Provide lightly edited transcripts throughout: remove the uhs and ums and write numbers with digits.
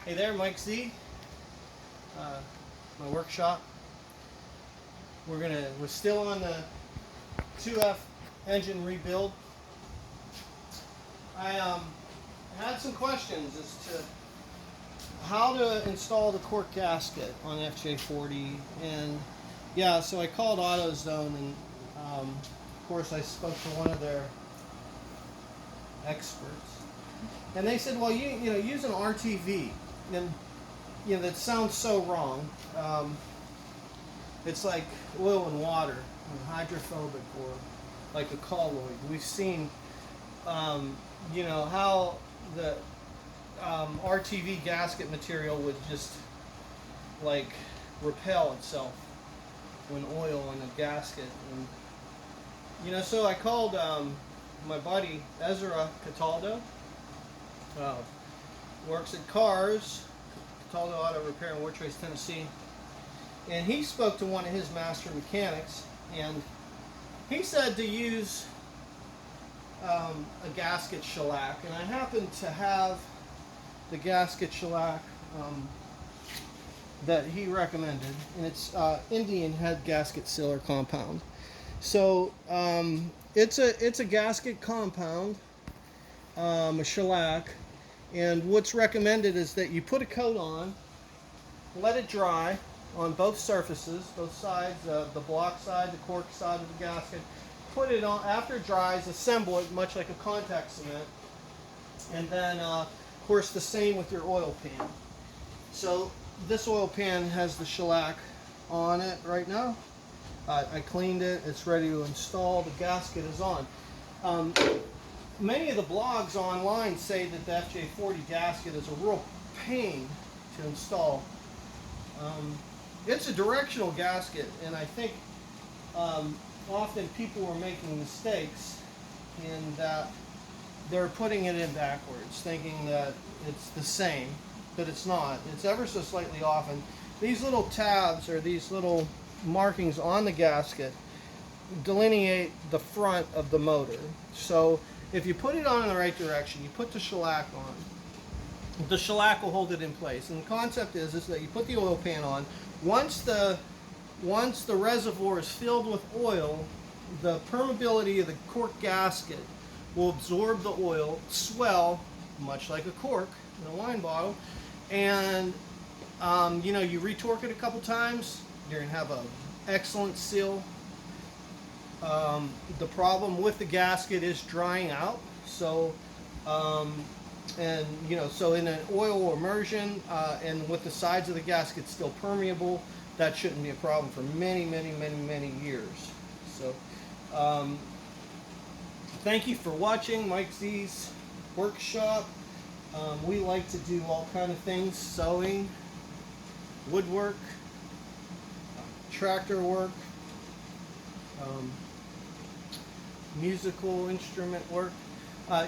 Hey there, Mike Z. My workshop. We're still on the 2F engine rebuild. I had some questions as to how to install the cork gasket on fj40, and yeah, so I called AutoZone, and of course I spoke to one of their experts, and they said, well, you know, use an RTV, and you know, that sounds so wrong. It's like oil and water, hydrophobic, or like a colloid. We've seen, you know, how the RTV gasket material would just like repel itself when oil in a gasket. And you know, so I called my buddy Ezra Cataldo, works at Cars, Cataldo Auto Repair in Wartrace, Tennessee, and he spoke to one of his master mechanics, and he said to use a gasket shellac, and I happen to have the gasket shellac that he recommended, and it's Indian head gasket sealer compound. So it's a gasket compound, a shellac, and what's recommended is that you put a coat on, let it dry on both surfaces, both sides, the block side, the cork side of the gasket. Put it on after it dries, assemble it much like a contact cement, and then of course the same with your oil pan. So this oil pan has the shellac on it right now. I cleaned it, it's ready to install, the gasket is on. Many of the blogs online say that the fj40 gasket is a real pain to install. It's a directional gasket, and I think often people are making mistakes in that they're putting it in backwards, thinking that it's the same, but it's not. It's ever so slightly off, and these little tabs, or these little markings on the gasket, delineate the front of the motor. So if you put it on in the right direction, you put the shellac on, the shellac will hold it in place. And the concept is that you put the oil pan on. Once the reservoir is filled with oil, the permeability of the cork gasket will absorb the oil, swell, much like a cork in a wine bottle, and you know, you retorque it a couple times, you're going to have an excellent seal. The problem with the gasket is drying out, so and you know, so in an oil immersion and with the sides of the gasket still permeable, that shouldn't be a problem for many years. So thank you for watching Mike Z's workshop. We like to do all kind of things: sewing, woodwork, tractor work, musical instrument work.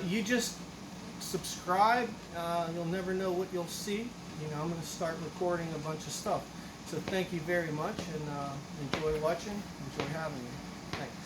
You just subscribe, you'll never know what you'll see. You know, I'm going to start recording a bunch of stuff. So thank you very much, and enjoy watching, enjoy having me. Thanks.